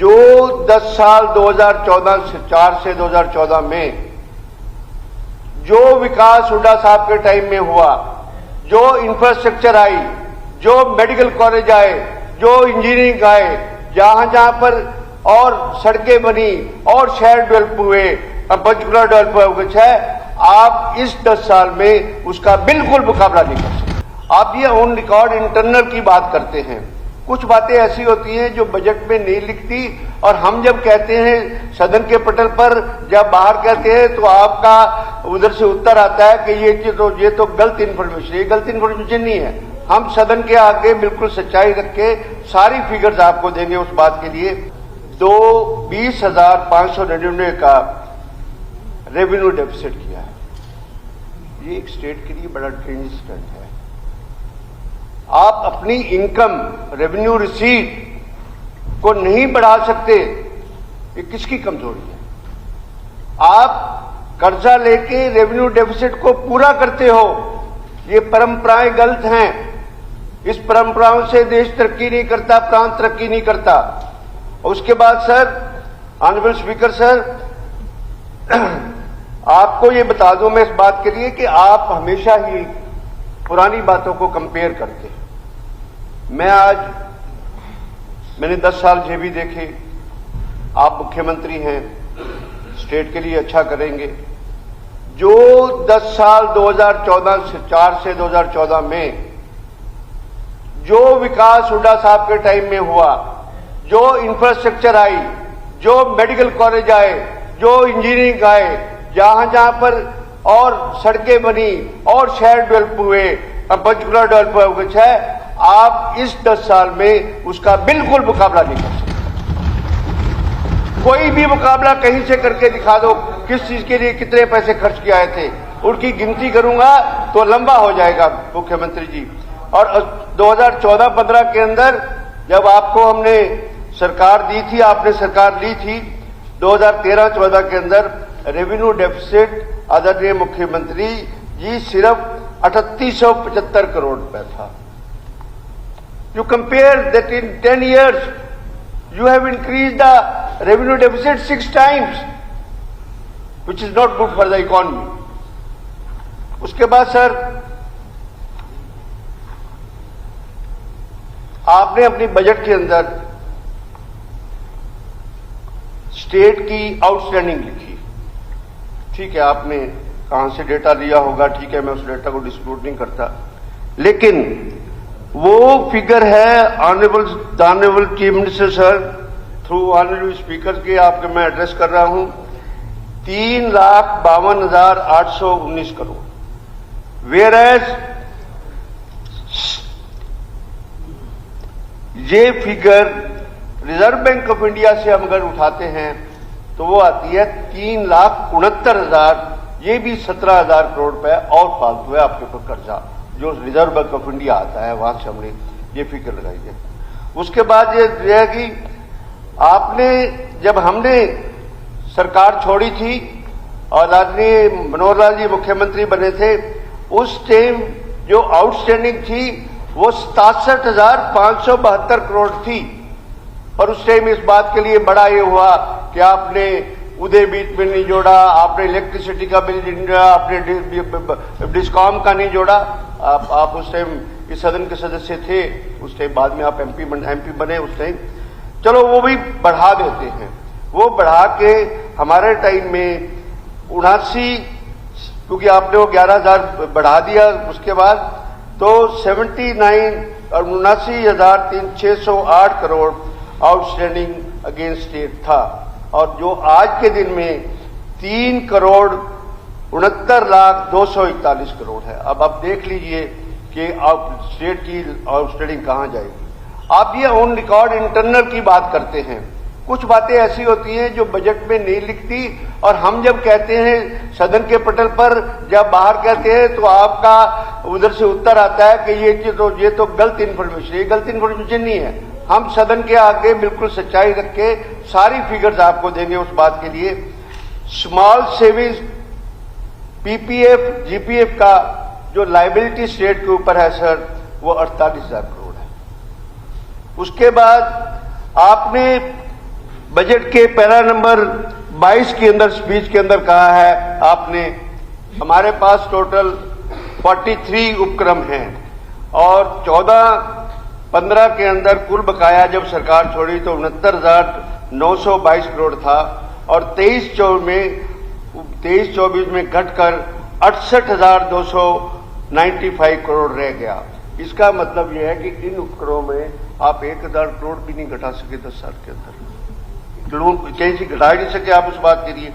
जो 10 साल 2014 से 2014 में जो विकास हुड्डा साहब के टाइम में हुआ, जो इंफ्रास्ट्रक्चर आई, जो मेडिकल कॉलेज आए, जो इंजीनियरिंग आए, जहां जहां पर और सड़कें बनी और शहर डेवलप हुए, पंचकुला डेवलप हुआ कुछ है, आप इस 10 साल में उसका बिल्कुल मुकाबला नहीं कर सकते। आप ये ऑन रिकॉर्ड इंटरनल की बात करते हैं। कुछ बातें ऐसी होती हैं जो बजट में नहीं लिखती, और हम जब कहते हैं सदन के पटल पर, जब बाहर कहते हैं तो आपका उधर से उत्तर आता है कि ये तो गलत इन्फॉर्मेशन। ये गलत इन्फॉर्मेशन नहीं है। हम सदन के आगे बिल्कुल सच्चाई रख के सारी फिगर्स आपको देंगे उस बात के लिए। 20,599 का रेवेन्यू डेफिसिट किया है। ये एक स्टेट के लिए बड़ा डेंजरस स्टंट है। आप अपनी इनकम, रेवेन्यू रिसीट को नहीं बढ़ा सकते, ये किसकी कमजोरी है? आप कर्जा लेके रेवेन्यू डेफिसिट को पूरा करते हो, ये परंपराएं गलत हैं। इस परंपराओं से देश तरक्की नहीं करता, प्रांत तरक्की नहीं करता। उसके बाद सर, ऑनरेबल स्पीकर सर, आपको ये बता दूं मैं इस बात के लिए कि आप हमेशा ही पुरानी बातों को कंपेयर करते हैं। मैंने 10 साल जेबी देखे। आप मुख्यमंत्री हैं, स्टेट के लिए अच्छा करेंगे। जो 10 साल 2014 से 2014 में जो विकास हुड्डा साहब के टाइम में हुआ, जो इंफ्रास्ट्रक्चर आई, जो मेडिकल कॉलेज आए, जो इंजीनियरिंग आए, जहां जहां पर और सड़कें बनी और शहर डेवलप हुए, पंचकुला डेवलप हुआ कुछ है, आप इस 10 साल में उसका बिल्कुल मुकाबला नहीं कर सकते। कोई भी मुकाबला कहीं से करके दिखा दो, किस चीज के लिए कितने पैसे खर्च किए आए थे, उनकी गिनती करूंगा तो लंबा हो जाएगा मुख्यमंत्री जी। और 2014-15 के अंदर जब आपको हमने सरकार दी थी, आपने सरकार ली थी, 2013-14 के अंदर रेवेन्यू डेफिसिट आदरणीय मुख्यमंत्री जी सिर्फ 3875 करोड़ रुपए था। You compare that in 10 years, you have increased the revenue deficit 6 times, which is not good for the economy. उसके बाद सर, आपने अपनी बजट के अंदर स्टेट की आउटस्टैंडिंग लिखी। ठीक है, आपने कहां से डेटा लिया होगा, ठीक है, मैं उस डेटा को डिस्प्यूट नहीं करता, लेकिन वो फिगर है honourable chief minister sir, through honourable speaker के आपके मैं एड्रेस कर रहा हूं, 3,52,819 करोड़। वेयर एज ये figure reserve bank of India से हम अगर उठाते हैं तो वो आती है 3,69,000। ये भी 17,000 करोड़ रुपए और फालतू है आपके ऊपर कर्जा, जो रिजर्व बैंक ऑफ इंडिया आता है, वहां से हमने ये फिगर लगाई है। उसके बाद ये है कि आपने, जब हमने सरकार छोड़ी थी और आदरणीय मनोहर लाल जी मुख्यमंत्री बने थे, उस टाइम जो आउटस्टैंडिंग थी वो 67,572 करोड़ थी। और उस टाइम इस बात के लिए बड़ा ये हुआ कि आपने उदय बीच में नहीं जोड़ा, आपने इलेक्ट्रिसिटी का बिल नहीं जोड़ा, आपने डिस्कॉम का नहीं जोड़ा। आप उस टाइम इस सदन के सदस्य थे, उस टाइम बाद में आप एमपी बने उस टाइम। चलो वो भी बढ़ा देते हैं, वो बढ़ा के हमारे टाइम में 79, क्योंकि आपने वो 11,000 बढ़ा दिया, उसके बाद तो 79 और 79,608 करोड़ आउटस्टैंडिंग अगेंस्ट स्टेट था। और जो आज के दिन में 3,69,241 करोड़ है। अब आप देख लीजिए कि आप स्टेट की आउटस्टैंडिंग कहां जाएगी। आप ये ऑन रिकॉर्ड इंटरनल की बात करते हैं। कुछ बातें ऐसी होती हैं जो बजट में नहीं लिखती, और हम जब कहते हैं सदन के पटल पर, जब बाहर कहते हैं तो आपका उधर से उत्तर आता है कि ये तो गलत इन्फॉर्मेशन। ये गलत इन्फॉर्मेशन नहीं है। हम सदन के आगे बिल्कुल सच्चाई रख के सारी फिगर्स आपको देंगे उस बात के लिए। स्मॉल सेविंग्स पीपीएफ जीपीएफ का जो लायबिलिटी स्टेट के ऊपर है सर, वो 48,000 करोड़ है। उसके बाद आपने बजट के पैरा नंबर 22 के अंदर स्पीच के अंदर कहा है आपने, हमारे पास टोटल 43 उपक्रम हैं और 14-15 के अंदर कुल बकाया जब सरकार छोड़ी तो 69,922 करोड़ था और 23-24 में घटकर 68,295 करोड़ रह गया। इसका मतलब यह है कि इन उपकरणों में आप 1,000 करोड़ भी नहीं घटा सके 10 साल के अंदर। कहीं से घटा ही नहीं सके आप उस बात के लिए।